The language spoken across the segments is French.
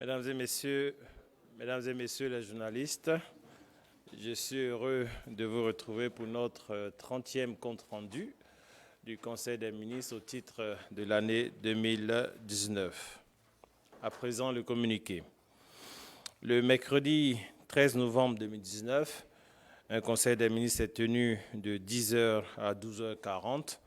Mesdames et messieurs les journalistes, je suis heureux de vous retrouver pour notre 30e compte-rendu du Conseil des ministres au titre de l'année 2019. À présent, le communiqué. Le mercredi 13 novembre 2019, un Conseil des ministres est tenu de 10h à 12h40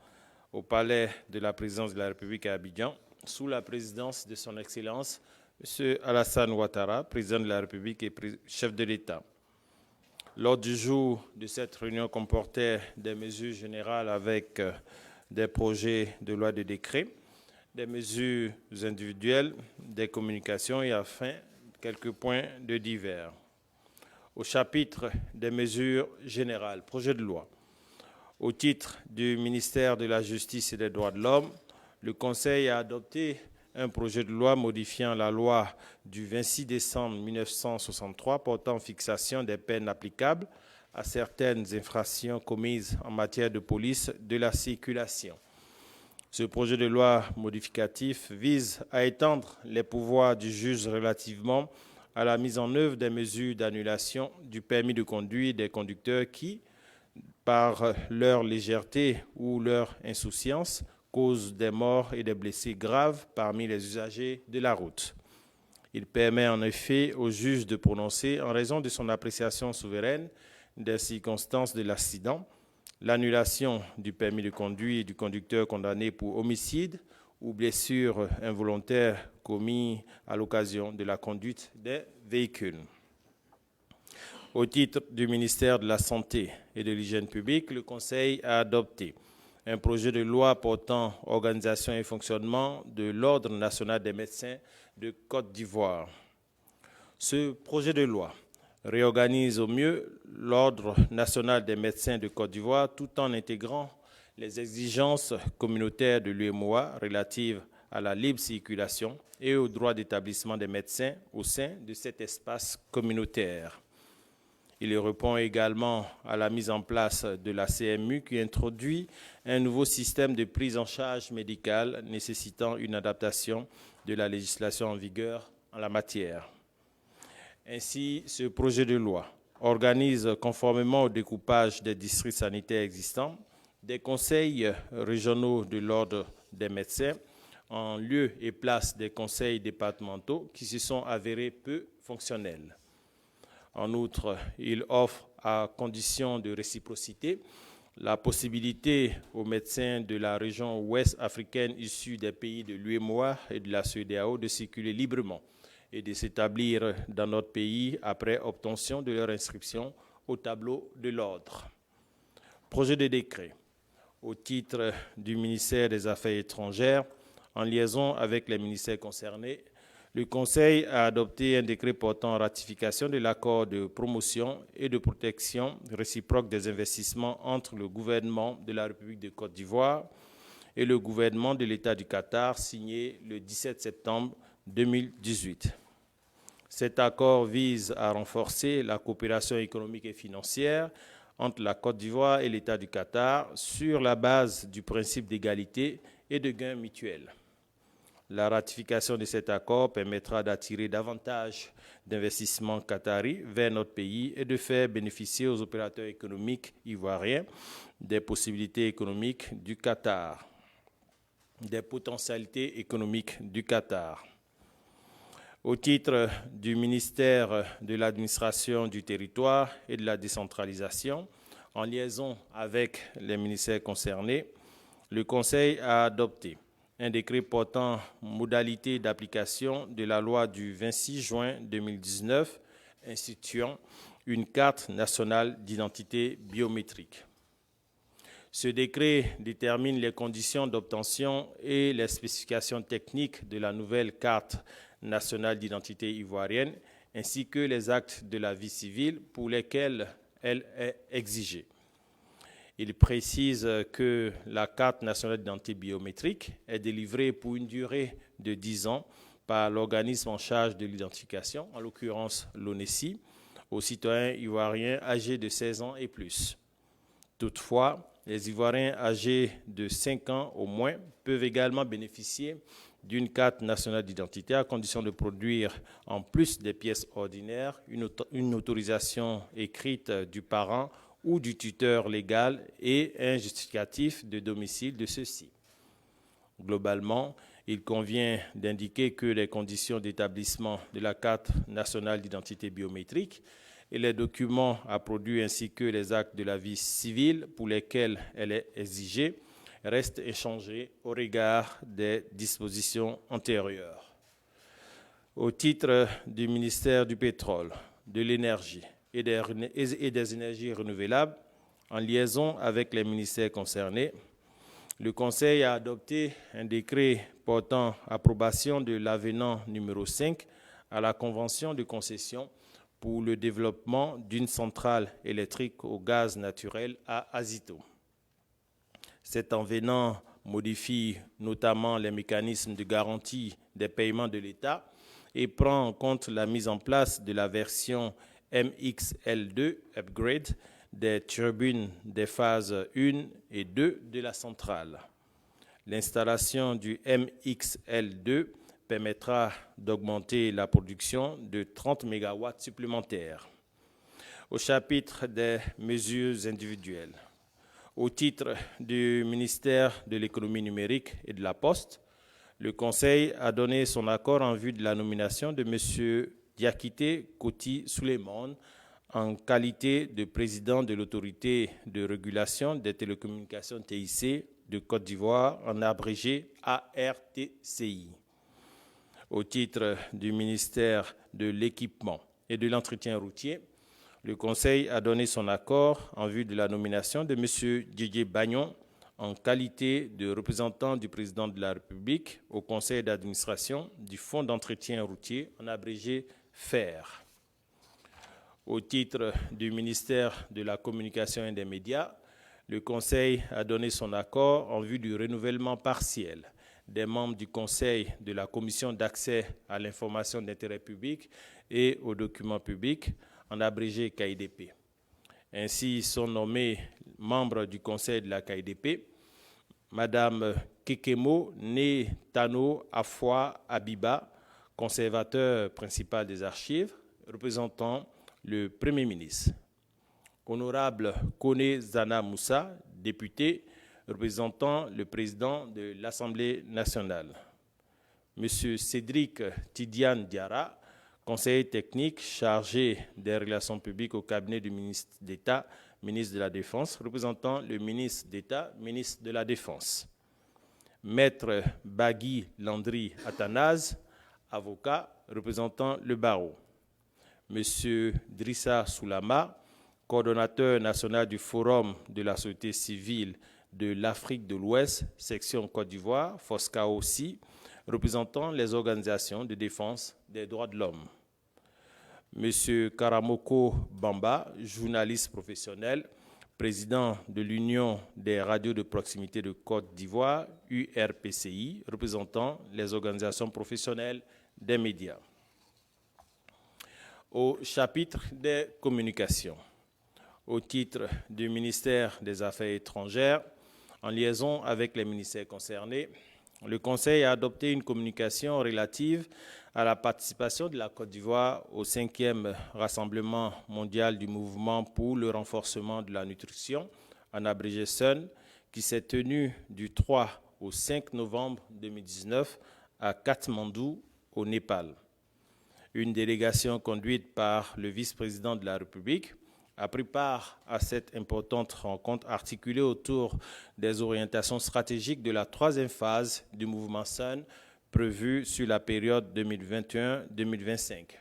au Palais de la Présidence de la République à Abidjan, sous la présidence de son Excellence M. Alassane Ouattara, président de la République et chef de l'État. L'ordre du jour de cette réunion comportait des mesures générales avec des projets de loi de décret, des mesures individuelles, des communications et enfin quelques points de divers. Au chapitre des mesures générales, projet de loi. Au titre du ministère de la Justice et des Droits de l'Homme, le Conseil a adopté un projet de loi modifiant la loi du 26 décembre 1963 portant fixation des peines applicables à certaines infractions commises en matière de police de la circulation. Ce projet de loi modificatif vise à étendre les pouvoirs du juge relativement à la mise en œuvre des mesures d'annulation du permis de conduire des conducteurs qui, par leur légèreté ou leur insouciance, causent des morts et des blessés graves parmi les usagers de la route. Il permet en effet au juge de prononcer, en raison de son appréciation souveraine des circonstances de l'accident, l'annulation du permis de conduire du conducteur condamné pour homicide ou blessure involontaire commis à l'occasion de la conduite des véhicules. Au titre du ministère de la Santé et de l'Hygiène publique, le Conseil a adopté un projet de loi portant organisation et fonctionnement de l'Ordre national des médecins de Côte d'Ivoire. Ce projet de loi réorganise au mieux l'Ordre national des médecins de Côte d'Ivoire tout en intégrant les exigences communautaires de l'UEMOA relatives à la libre circulation et au droit d'établissement des médecins au sein de cet espace communautaire. Il répond également à la mise en place de la CMU qui introduit un nouveau système de prise en charge médicale nécessitant une adaptation de la législation en vigueur en la matière. Ainsi, ce projet de loi organise, conformément au découpage des districts sanitaires existants, des conseils régionaux de l'ordre des médecins en lieu et place des conseils départementaux qui se sont avérés peu fonctionnels. En outre, il offre, à condition de réciprocité, la possibilité aux médecins de la région ouest africaine issus des pays de l'UEMOA et de la CEDEAO de circuler librement et de s'établir dans notre pays après obtention de leur inscription au tableau de l'ordre. Projet de décret. Au titre du ministère des Affaires étrangères, en liaison avec les ministères concernés, le Conseil a adopté un décret portant ratification de l'accord de promotion et de protection réciproque des investissements entre le gouvernement de la République de Côte d'Ivoire et le gouvernement de l'État du Qatar, signé le 17 septembre 2018. Cet accord vise à renforcer la coopération économique et financière entre la Côte d'Ivoire et l'État du Qatar sur la base du principe d'égalité et de gain mutuel. La ratification de cet accord permettra d'attirer davantage d'investissements qataris vers notre pays et de faire bénéficier aux opérateurs économiques ivoiriens des possibilités économiques du Qatar, des potentialités économiques du Qatar. Au titre du ministère de l'Administration du Territoire et de la Décentralisation, en liaison avec les ministères concernés, le Conseil a adopté un décret portant modalité d'application de la loi du 26 juin 2019 instituant une carte nationale d'identité biométrique. Ce décret détermine les conditions d'obtention et les spécifications techniques de la nouvelle carte nationale d'identité ivoirienne ainsi que les actes de la vie civile pour lesquels elle est exigée. Il précise que la carte nationale d'identité biométrique est délivrée pour une durée de 10 ans par l'organisme en charge de l'identification, en l'occurrence l'ONESI, aux citoyens ivoiriens âgés de 16 ans et plus. Toutefois, les Ivoiriens âgés de 5 ans au moins peuvent également bénéficier d'une carte nationale d'identité à condition de produire, en plus des pièces ordinaires, une autorisation écrite du parent ou du tuteur légal et un justificatif de domicile de ceux-ci. Globalement, il convient d'indiquer que les conditions d'établissement de la carte nationale d'identité biométrique et les documents à produire ainsi que les actes de la vie civile pour lesquels elle est exigée restent inchangés au regard des dispositions antérieures. Au titre du ministère du Pétrole, de l'Énergie et des énergies renouvelables, en liaison avec les ministères concernés, le Conseil a adopté un décret portant approbation de l'avenant numéro 5 à la Convention de concession pour le développement d'une centrale électrique au gaz naturel à Azito. Cet avenant modifie notamment les mécanismes de garantie des paiements de l'État et prend en compte la mise en place de la version MXL2 Upgrade des turbines des phases 1 et 2 de la centrale. L'installation du MXL2 permettra d'augmenter la production de 30 MW supplémentaires. Au chapitre des mesures individuelles, au titre du ministère de l'économie numérique et de la Poste, le Conseil a donné son accord en vue de la nomination de M. Diakité Koti Souleymane en qualité de président de l'autorité de régulation des télécommunications TIC de Côte d'Ivoire, en abrégé ARTCI. Au titre du ministère de l'Équipement et de l'Entretien routier, le Conseil a donné son accord en vue de la nomination de M. Didier Bagnon en qualité de représentant du président de la République au conseil d'administration du Fonds d'entretien routier, en abrégé FER. Au titre du ministère de la Communication et des Médias, le Conseil a donné son accord en vue du renouvellement partiel des membres du Conseil de la Commission d'accès à l'information d'intérêt public et aux documents publics, en abrégé KIDP. Ainsi sont nommés membres du Conseil de la KIDP Madame Kekemo Né Tano Afwa Abiba, conservateur principal des archives, représentant le Premier ministre. Honorable Kone Zana Moussa, député, représentant le président de l'Assemblée nationale. Monsieur Cédric Tidiane Diarra, conseiller technique chargé des relations publiques au cabinet du ministre d'État, ministre de la Défense, représentant le ministre d'État, ministre de la Défense. Maître Bagui Landry Athanase, avocat, représentant le barreau. Monsieur Drissa Soulama, coordonnateur national du Forum de la société civile de l'Afrique de l'Ouest, section Côte d'Ivoire, FOSCA aussi, représentant les organisations de défense des droits de l'homme. Monsieur Karamoko Bamba, journaliste professionnel, président de l'Union des radios de proximité de Côte d'Ivoire, URPCI, représentant les organisations professionnelles des médias. Au chapitre des communications, au titre du ministère des Affaires étrangères, en liaison avec les ministères concernés, le Conseil a adopté une communication relative à la participation de la Côte d'Ivoire au 5e Rassemblement mondial du mouvement pour le renforcement de la nutrition, en abrégé SUN, qui s'est tenu du 3 au 5 novembre 2019 à Katmandou, au Népal. Une délégation conduite par le vice-président de la République a pris part à cette importante rencontre articulée autour des orientations stratégiques de la 3e phase du mouvement SUN prévue sur la période 2021-2025.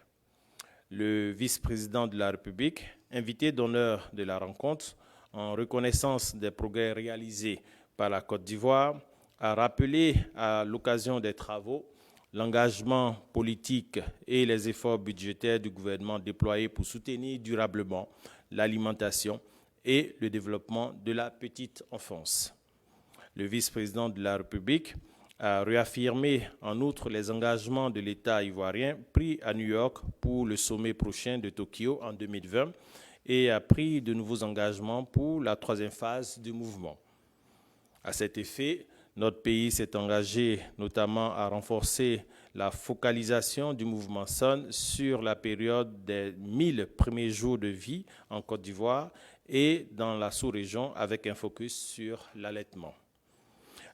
Le vice-président de la République, invité d'honneur de la rencontre, en reconnaissance des progrès réalisés par la Côte d'Ivoire, a rappelé à l'occasion des travaux l'engagement politique et les efforts budgétaires du gouvernement déployés pour soutenir durablement l'alimentation et le développement de la petite enfance. Le vice-président de la République a réaffirmé en outre les engagements de l'État ivoirien pris à New York pour le sommet prochain de Tokyo en 2020 et a pris de nouveaux engagements pour la 3e phase du mouvement. À cet effet, Notre pays s'est engagé notamment à renforcer la focalisation du mouvement SON sur la période des 1000 premiers jours de vie en Côte d'Ivoire et dans la sous-région avec un focus sur l'allaitement.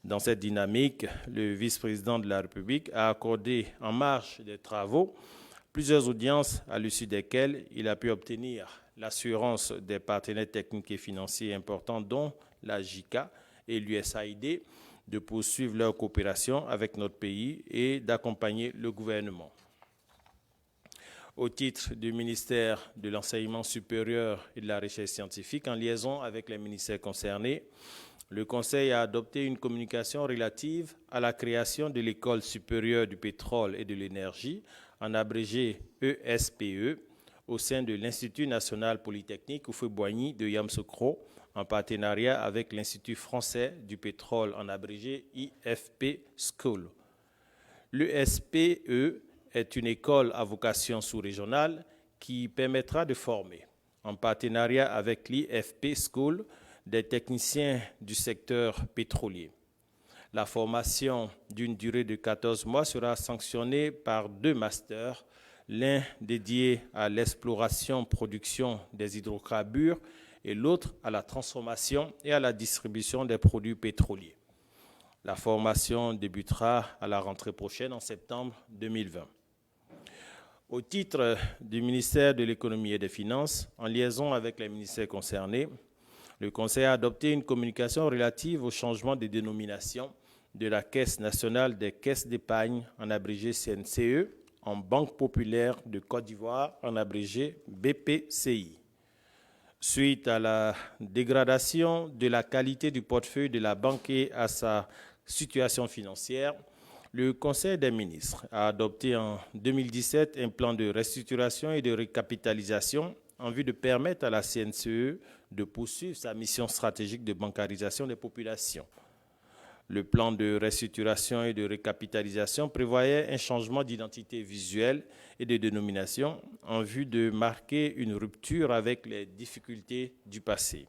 Dans cette dynamique, le vice-président de la République a accordé en marge des travaux plusieurs audiences à l'issue desquelles il a pu obtenir l'assurance des partenaires techniques et financiers importants dont la JICA et l'USAID de poursuivre leur coopération avec notre pays et d'accompagner le gouvernement. Au titre du ministère de l'Enseignement supérieur et de la Recherche scientifique, en liaison avec les ministères concernés, le Conseil a adopté une communication relative à la création de l'École supérieure du pétrole et de l'énergie, en abrégé ESPE, au sein de l'Institut national polytechnique Houphouët-Boigny de Yamoussoukro, en partenariat avec l'Institut français du pétrole, en abrégé IFP School. L'ESPE est une école à vocation sous-régionale qui permettra de former, en partenariat avec l'IFP School, des techniciens du secteur pétrolier. La formation d'une durée de 14 mois sera sanctionnée par 2 masters, l'un dédié à l'exploration-production des hydrocarbures et l'autre à la transformation et à la distribution des produits pétroliers. La formation débutera à la rentrée prochaine en septembre 2020. Au titre du ministère de l'Économie et des Finances, en liaison avec les ministères concernés, le Conseil a adopté une communication relative au changement de dénomination de la Caisse nationale des caisses d'épargne, en abrégé CNCE, en Banque populaire de Côte d'Ivoire, en abrégé BPCI. Suite à la dégradation de la qualité du portefeuille de la banque et à sa situation financière, le Conseil des ministres a adopté en 2017 un plan de restructuration et de récapitalisation en vue de permettre à la CNCE de poursuivre sa mission stratégique de bancarisation des populations. Le plan de restructuration et de récapitalisation prévoyait un changement d'identité visuelle et de dénomination en vue de marquer une rupture avec les difficultés du passé.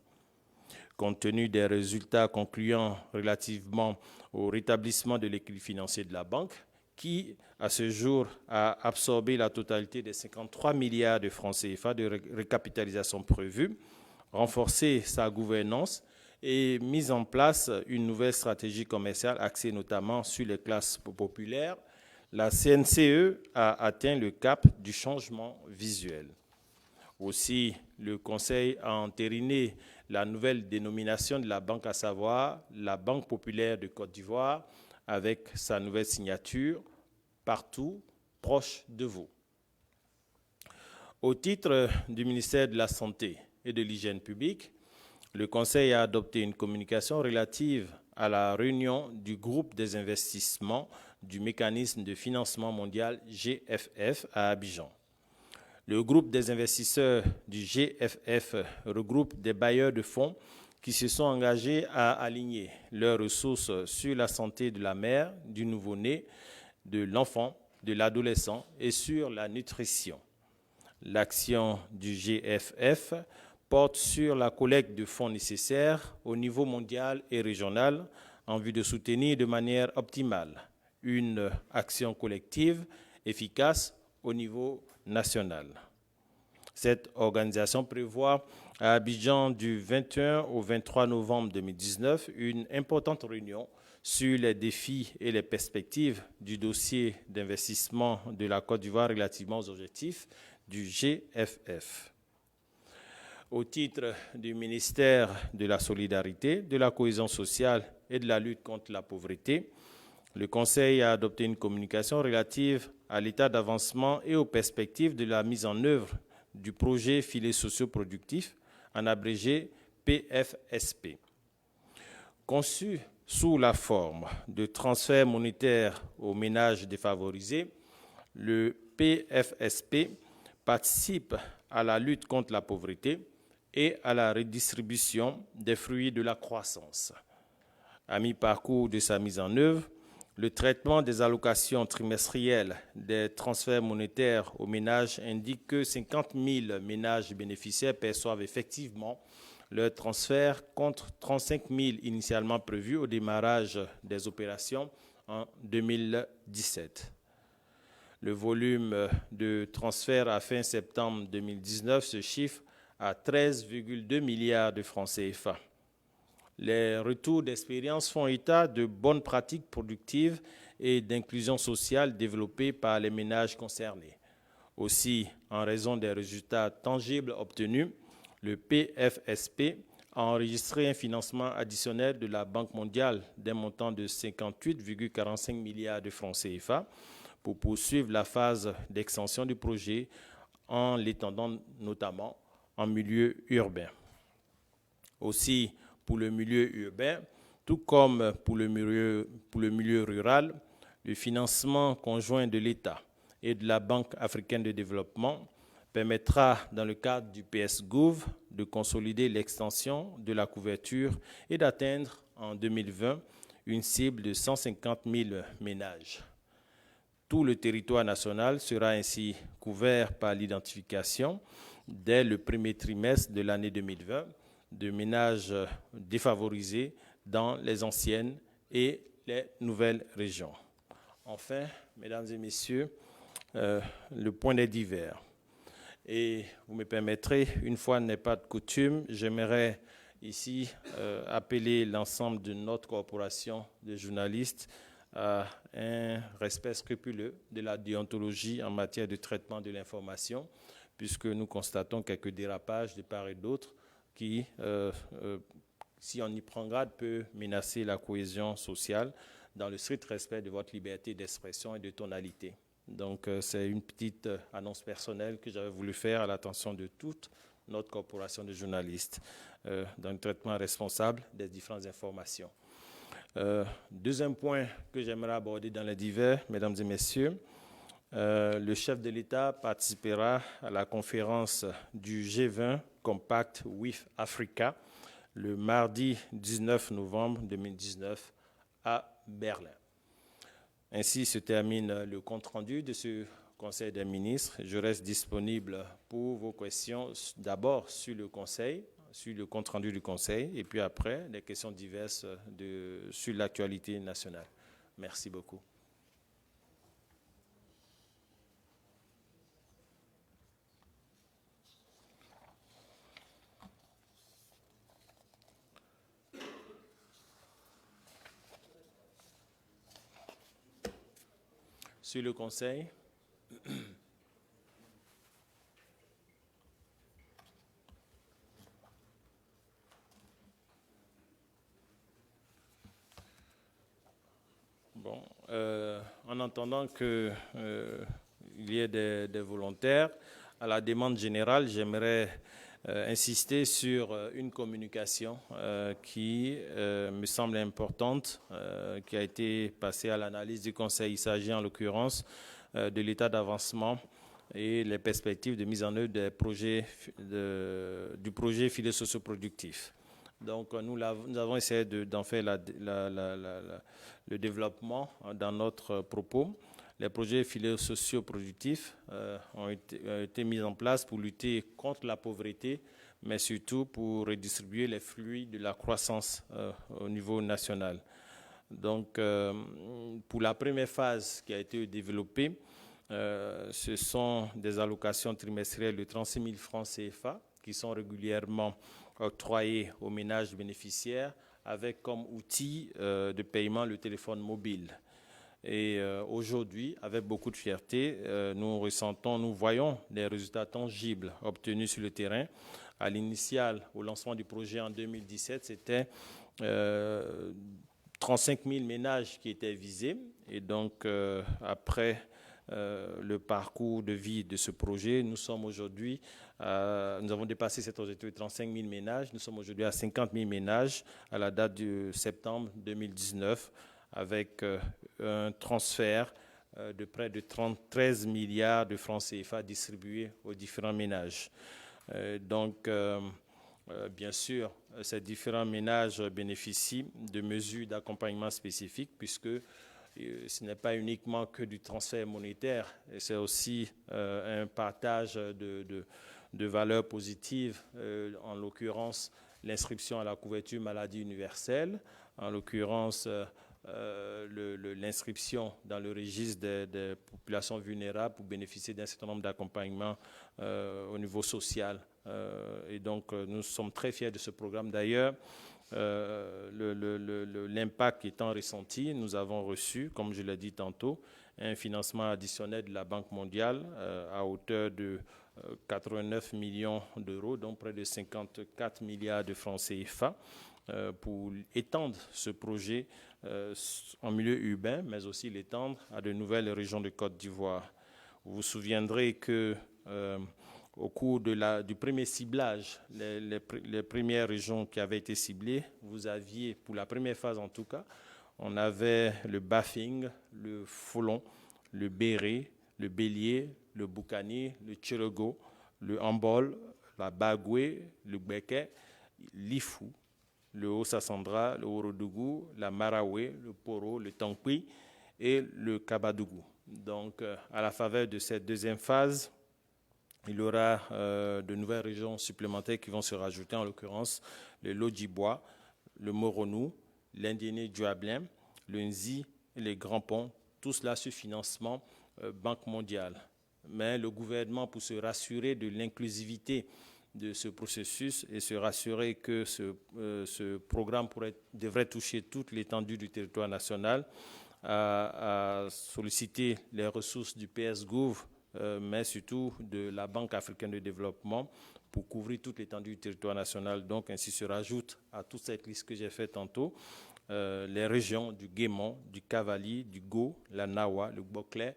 Compte tenu des résultats concluants relativement au rétablissement de l'équilibre financier de la banque, qui, à ce jour, a absorbé la totalité des 53 milliards de francs CFA de récapitalisation prévus, renforcé sa gouvernance et mis en place une nouvelle stratégie commerciale axée notamment sur les classes populaires, la CNCE a atteint le cap du changement visuel. Aussi, le Conseil a entériné la nouvelle dénomination de la banque, à savoir la Banque populaire de Côte d'Ivoire, avec sa nouvelle signature, partout proche de vous. Au titre du ministère de la Santé et de l'Hygiène publique, le Conseil a adopté une communication relative à la réunion du groupe des investissements du mécanisme de financement mondial GFF à Abidjan. Le groupe des investisseurs du GFF regroupe des bailleurs de fonds qui se sont engagés à aligner leurs ressources sur la santé de la mère, du nouveau-né, de l'enfant, de l'adolescent et sur la nutrition. L'action du GFF porte sur la collecte de fonds nécessaires au niveau mondial et régional en vue de soutenir de manière optimale une action collective efficace au niveau national. Cette organisation prévoit à Abidjan du 21 au 23 novembre 2019 une importante réunion sur les défis et les perspectives du dossier d'investissement de la Côte d'Ivoire relativement aux objectifs du GFF. Au titre du ministère de la Solidarité, de la Cohésion sociale et de la lutte contre la pauvreté, le Conseil a adopté une communication relative à l'état d'avancement et aux perspectives de la mise en œuvre du projet Filets socio-productifs, en abrégé PFSP. Conçu sous la forme de transferts monétaires aux ménages défavorisés, le PFSP participe à la lutte contre la pauvreté et à la redistribution des fruits de la croissance. À mi-parcours de sa mise en œuvre, le traitement des allocations trimestrielles des transferts monétaires aux ménages indique que 50 000 ménages bénéficiaires perçoivent effectivement leur transfert contre 35 000 initialement prévus au démarrage des opérations en 2017. Le volume de transfert à fin septembre 2019 se chiffre à 13,2 milliards de francs CFA. Les retours d'expérience font état de bonnes pratiques productives et d'inclusion sociale développées par les ménages concernés. Aussi, en raison des résultats tangibles obtenus, le PFSP a enregistré un financement additionnel de la Banque mondiale d'un montant de 58,45 milliards de francs CFA pour poursuivre la phase d'extension du projet en l'étendant notamment en milieu urbain. Aussi, pour le milieu urbain, tout comme pour le milieu rural, le financement conjoint de l'État et de la Banque africaine de développement permettra, dans le cadre du PS-Gouv, de consolider l'extension de la couverture et d'atteindre en 2020 une cible de 150 000 ménages. Tout le territoire national sera ainsi couvert par l'identification, dès le premier trimestre de l'année 2020, de ménages défavorisés dans les anciennes et les nouvelles régions. Enfin, mesdames et messieurs, le point des divers. Et vous me permettrez, une fois n'est pas de coutume, j'aimerais ici appeler l'ensemble de notre corporation de journalistes à un respect scrupuleux de la déontologie en matière de traitement de l'information, puisque nous constatons quelques dérapages de part et d'autre qui, si on y prend garde, peut menacer la cohésion sociale dans le strict respect de votre liberté d'expression et de tonalité. Donc, c'est une petite annonce personnelle que j'avais voulu faire à l'attention de toute notre corporation de journalistes dans le traitement responsable des différentes informations. Deuxième point que j'aimerais aborder dans les divers, mesdames et messieurs, le chef de l'État participera à la conférence du G20 Compact with Africa le mardi 19 novembre 2019 à Berlin. Ainsi se termine le compte-rendu de ce Conseil des ministres. Je reste disponible pour vos questions, d'abord sur le Conseil, sur le compte-rendu du Conseil, et puis après, des questions diverses sur l'actualité nationale. Merci beaucoup. Sur le Conseil. Bon, en entendant qu'il y ait des volontaires, à la demande générale, j'aimerais insister sur une communication qui me semble importante, qui a été passée à l'analyse du Conseil. Il s'agit en l'occurrence de l'état d'avancement et les perspectives de mise en œuvre des projets, du projet filet socio-productif. Donc, nous avons essayé d'en faire le développement dans notre propos. Les projets filets socio-productifs ont été mis en place pour lutter contre la pauvreté, mais surtout pour redistribuer les flux de la croissance au niveau national. Donc, pour la première phase qui a été développée, ce sont des allocations trimestrielles de 36 000 francs CFA qui sont régulièrement octroyées aux ménages bénéficiaires avec comme outil de paiement le téléphone mobile. Et aujourd'hui, avec beaucoup de fierté, nous voyons des résultats tangibles obtenus sur le terrain. À l'initial, au lancement du projet en 2017, c'était 35 000 ménages qui étaient visés. Et donc, après le parcours de vie de ce projet, nous avons dépassé cet objectif de 35 000 ménages. Nous sommes aujourd'hui à 50 000 ménages à la date de septembre 2019, avec un transfert de près de 13 milliards de francs CFA distribués aux différents ménages. Donc, bien sûr, ces différents ménages bénéficient de mesures d'accompagnement spécifiques puisque ce n'est pas uniquement que du transfert monétaire, c'est aussi un partage de valeurs positives, en l'occurrence l'inscription à la couverture maladie universelle, en l'occurrence l'inscription dans le registre des populations vulnérables pour bénéficier d'un certain nombre d'accompagnements au niveau social. Et donc, nous sommes très fiers de ce programme. D'ailleurs, l'impact étant ressenti, nous avons reçu, comme je l'ai dit tantôt, un financement additionnel de la Banque mondiale à hauteur de 89 millions d'euros, donc près de 54 milliards de francs CFA, pour étendre ce projet en milieu urbain, mais aussi l'étendre à de nouvelles régions de Côte d'Ivoire. Vous vous souviendrez que au cours du premier ciblage, les premières régions qui avaient été ciblées, vous aviez, pour la première phase en tout cas, on avait le Bafing, le Folon, le Béré, le Bélier, le Boukani, le Tchirego, le Ambol, la Bagoué, le Gbeke, l'Ifou, le Haut-Sassandra, le Orodougou, la Maraoué, le Poro, le Tankwi et le Kabadougou. Donc, à la faveur de cette deuxième phase, il y aura de nouvelles régions supplémentaires qui vont se rajouter, en l'occurrence le Lodjibois, le Moronou, l'Indiéné Duablin, le Nzi et les Grands Ponts, tout cela sur financement Banque mondiale. Mais le gouvernement, pour se rassurer de l'inclusivité de ce processus et se rassurer que ce programme devrait toucher toute l'étendue du territoire national, a sollicité les ressources du PS-Gouv, mais surtout de la Banque africaine de développement pour couvrir toute l'étendue du territoire national. Donc, ainsi se rajoute à toute cette liste que j'ai faite tantôt les régions du Guémont, du Cavali, du Go, la Nawa, le Boclé,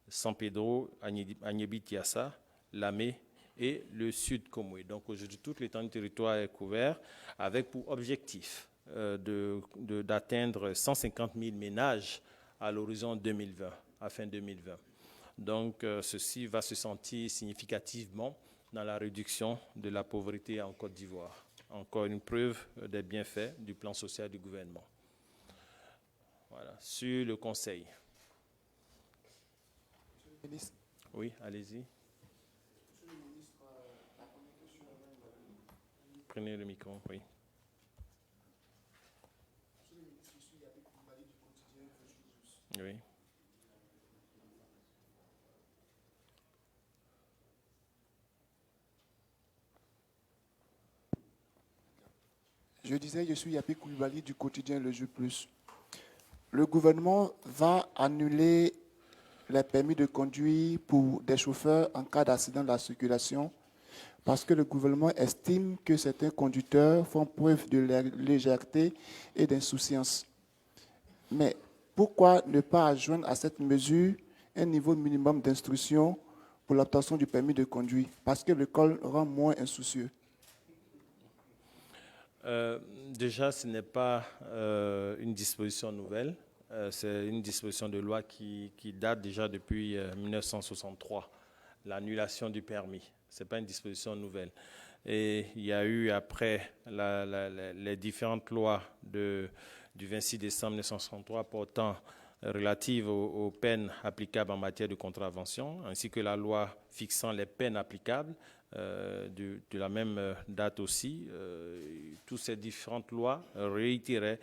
San Pedro, Agnébi-Tiassa, Lamé et le Sud Komoué. Donc, aujourd'hui, toute l'étendue du territoire est couvert avec pour objectif d'atteindre 150 000 ménages à l'horizon 2020, à fin 2020. Donc, ceci va se sentir significativement dans la réduction de la pauvreté en Côte d'Ivoire. Encore une preuve des bienfaits du plan social du gouvernement. Voilà. Sur le Conseil. Oui, allez-y. Prenez le micro, oui. Oui. Je disais, je suis Yapi Koulibaly du quotidien Le Jour Plus. Le gouvernement va annuler les permis de conduire pour des chauffeurs en cas d'accident de la circulation parce que le gouvernement estime que certains conducteurs font preuve de légèreté et d'insouciance. Mais pourquoi ne pas adjoindre à cette mesure un niveau minimum d'instruction pour l'obtention du permis de conduire? Parce que l'école rend moins insoucieux. Déjà, ce n'est pas une disposition nouvelle. C'est une disposition de loi qui date déjà depuis 1963, l'annulation du permis. Ce n'est pas une disposition nouvelle. Et il y a eu, après les différentes lois du 26 décembre 1963 portant relatives aux peines applicables en matière de contravention, ainsi que la loi fixant les peines applicables, de la même date aussi, toutes ces différentes lois réitéraient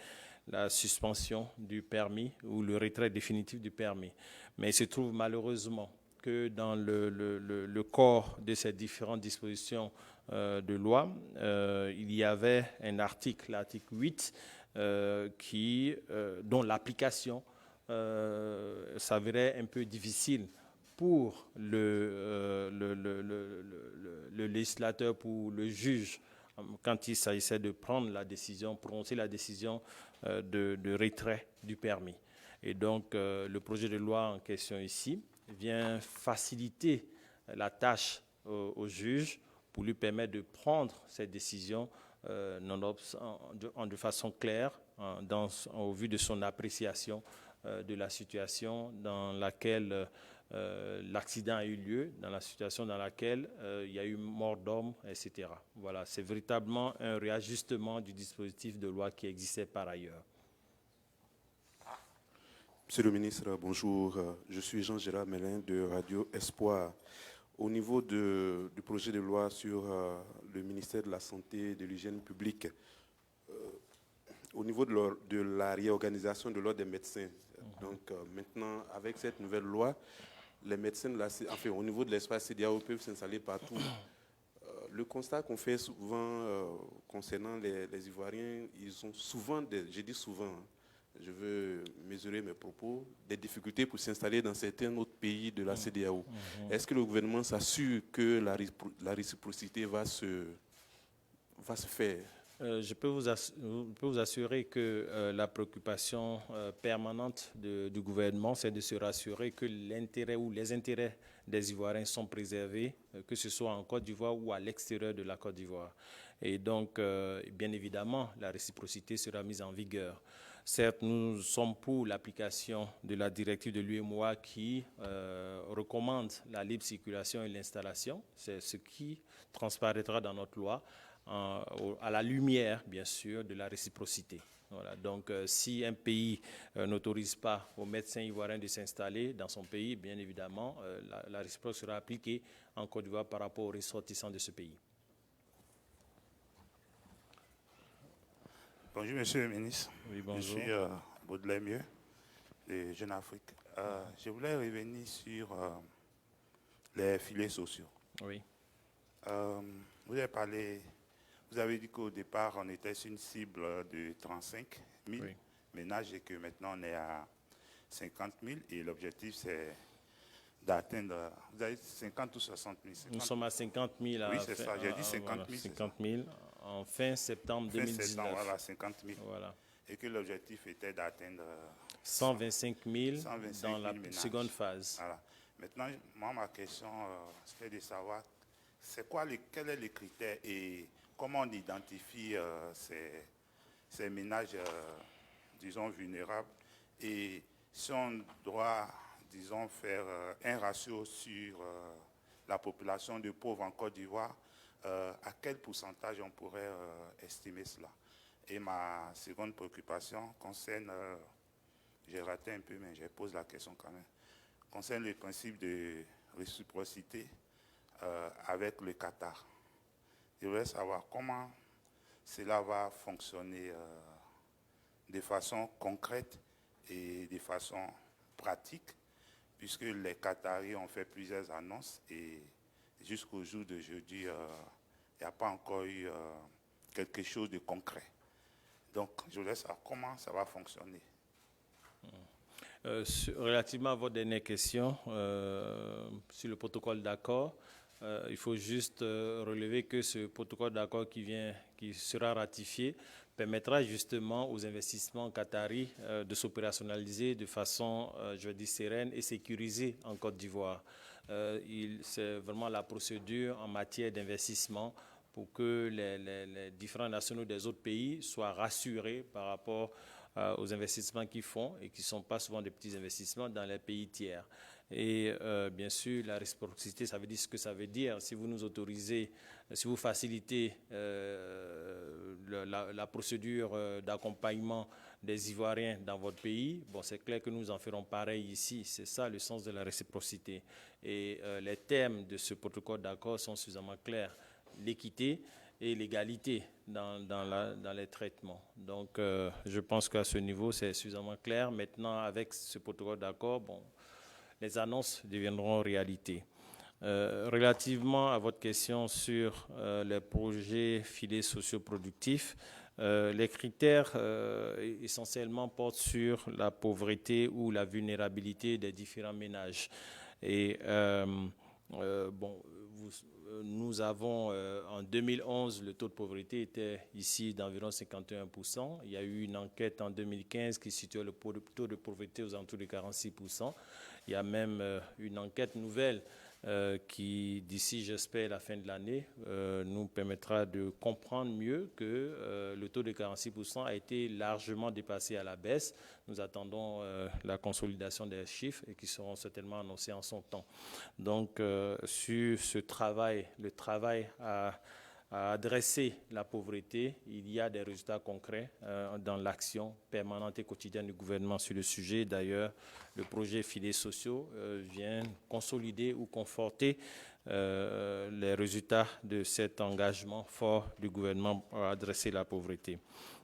la suspension du permis ou le retrait définitif du permis. Mais il se trouve malheureusement que dans le corps de ces différentes dispositions de loi, il y avait un article, l'article 8, dont l'application s'avérait un peu difficile pour le législateur, pour le juge, quand il s'agissait de prendre la décision, prononcer la décision de retrait du permis. Et donc, le projet de loi en question ici vient faciliter la tâche au juge pour lui permettre de prendre cette décision de façon claire, au vu de son appréciation de la situation dans laquelle l'accident a eu lieu, dans la situation dans laquelle il y a eu mort d'homme, etc. Voilà, c'est véritablement un réajustement du dispositif de loi qui existait par ailleurs. Monsieur le ministre, bonjour. Je suis Jean-Gérard Mélin de Radio Espoir. au niveau du projet de loi sur le ministère de la Santé et de l'Hygiène publique, au niveau de la réorganisation de l'ordre des médecins. Donc maintenant, avec cette nouvelle loi, les médecins, au niveau de l'espace CEDEAO peuvent s'installer partout. Le constat qu'on fait souvent concernant les Ivoiriens, ils ont souvent, je dis souvent, je veux mesurer mes propos, des difficultés pour s'installer dans certains autres pays de la CEDEAO. Est-ce que le gouvernement s'assure que la réciprocité va se faire? Je peux vous assurer que la préoccupation permanente du gouvernement, c'est de se rassurer que l'intérêt ou les intérêts des Ivoiriens sont préservés, que ce soit en Côte d'Ivoire ou à l'extérieur de la Côte d'Ivoire. Et donc, bien évidemment, la réciprocité sera mise en vigueur. Certes, nous sommes pour l'application de la directive de l'UEMOA qui recommande la libre circulation et l'installation. C'est ce qui transparaîtra dans notre loi, à la lumière, bien sûr, de la réciprocité. Voilà. Donc, si un pays n'autorise pas aux médecins ivoiriens de s'installer dans son pays, bien évidemment, la réciprocité sera appliquée en Côte d'Ivoire par rapport aux ressortissants de ce pays. Bonjour, monsieur le ministre. Oui, bonjour. Je suis Baudelaire Mieux, de Jeune Afrique. Je voulais revenir sur les filets sociaux. Oui. Vous avez dit qu'au départ, on était sur une cible de 35 000 Oui. ménages et que maintenant on est à 50 000 et l'objectif c'est d'atteindre, vous avez dit 50 ou 60 000 Nous sommes à 50 000. Oui, c'est ça, j'ai dit 50 000. 50 000 en fin septembre 2019. Septembre, voilà, 50 000. Voilà. Et que l'objectif était d'atteindre 125 000 125 dans 000 la ménages. seconde phase. Voilà. Maintenant, moi, ma question, c'est de savoir quel est le critère et comment on identifie ces ménages, disons, vulnérables. Et si on doit, disons, faire un ratio sur la population de pauvres en Côte d'Ivoire, à quel pourcentage on pourrait estimer cela? Et ma seconde préoccupation concerne, j'ai raté un peu, mais je pose la question quand même, concerne le principe de réciprocité avec le Qatar. Je voudrais savoir comment cela va fonctionner de façon concrète et de façon pratique, puisque les Qataris ont fait plusieurs annonces et jusqu'au jour de jeudi, il n'y a pas encore eu quelque chose de concret. Donc, je voudrais savoir comment ça va fonctionner. Relativement à votre dernière question, sur le protocole d'accord, il faut juste relever que ce protocole d'accord qui sera ratifié permettra justement aux investissements qataris de s'opérationnaliser de façon, je vais dire, sereine et sécurisée en Côte d'Ivoire. C'est vraiment la procédure en matière d'investissement pour que les différents nationaux des autres pays soient rassurés par rapport aux investissements qu'ils font et qui ne sont pas souvent des petits investissements dans les pays tiers. Et bien sûr, la réciprocité, ça veut dire ce que ça veut dire. Si vous nous autorisez, si vous facilitez la procédure d'accompagnement des Ivoiriens dans votre pays, bon, c'est clair que nous en ferons pareil ici. C'est ça le sens de la réciprocité. Et les termes de ce protocole d'accord sont suffisamment clairs. L'équité et l'égalité dans les traitements. Donc, je pense qu'à ce niveau, c'est suffisamment clair. Maintenant, avec ce protocole d'accord, bon, les annonces deviendront réalité. Relativement à votre question sur les projets filets socioproductifs, les critères essentiellement portent sur la pauvreté ou la vulnérabilité des différents ménages. Et nous avons, en 2011, le taux de pauvreté était ici d'environ 51%. Il y a eu une enquête en 2015 qui situait le taux de pauvreté aux alentours de 46%. Il y a même une enquête nouvelle qui, d'ici, j'espère, la fin de l'année, nous permettra de comprendre mieux que le taux de 46% a été largement dépassé à la baisse. Nous attendons la consolidation des chiffres et qui seront certainement annoncés en son temps. Donc, sur ce travail, le travail à à adresser la pauvreté. Il y a des résultats concrets dans l'action permanente et quotidienne du gouvernement sur le sujet. D'ailleurs, le projet Filets sociaux vient consolider ou conforter les résultats de cet engagement fort du gouvernement à adresser la pauvreté.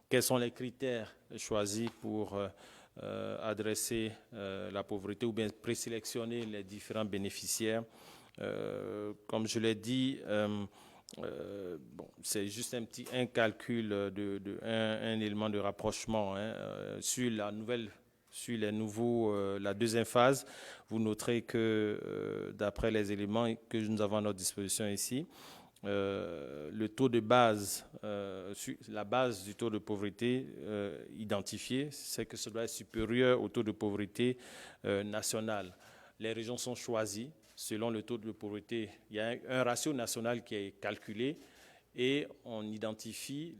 Quels sont les critères choisis pour adresser la pauvreté ou bien présélectionner les différents bénéficiaires? Comme je l'ai dit, c'est juste un calcul, un élément de rapprochement sur la deuxième phase. Vous noterez que d'après les éléments que nous avons à notre disposition ici, le taux de base, la base du taux de pauvreté identifié, c'est que ce doit être supérieur au taux de pauvreté national. Les régions sont choisies selon le taux de pauvreté. Il y a un ratio national qui est calculé et on identifie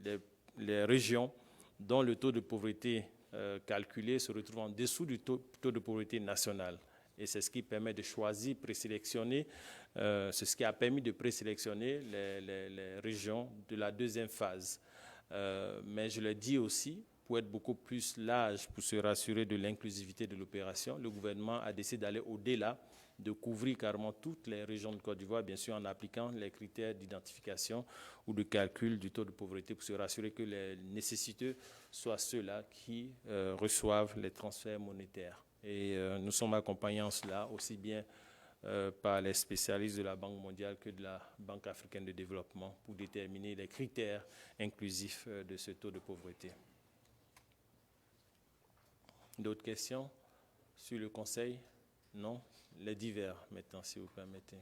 les régions dont le taux de pauvreté calculé se retrouve en dessous du taux de pauvreté national. Et c'est ce qui permet de choisir, présélectionner, c'est ce qui a permis de présélectionner les régions de la deuxième phase. Mais je le dis aussi, pour être beaucoup plus large, pour se rassurer de l'inclusivité de l'opération, le gouvernement a décidé d'aller au-delà, de couvrir carrément toutes les régions de Côte d'Ivoire, bien sûr en appliquant les critères d'identification ou de calcul du taux de pauvreté pour se rassurer que les nécessiteux soient ceux-là qui reçoivent les transferts monétaires. Et nous sommes accompagnés en cela aussi bien par les spécialistes de la Banque mondiale que de la Banque africaine de développement pour déterminer les critères inclusifs de ce taux de pauvreté. D'autres questions sur le Conseil? Non? Les divers, maintenant, si vous permettez.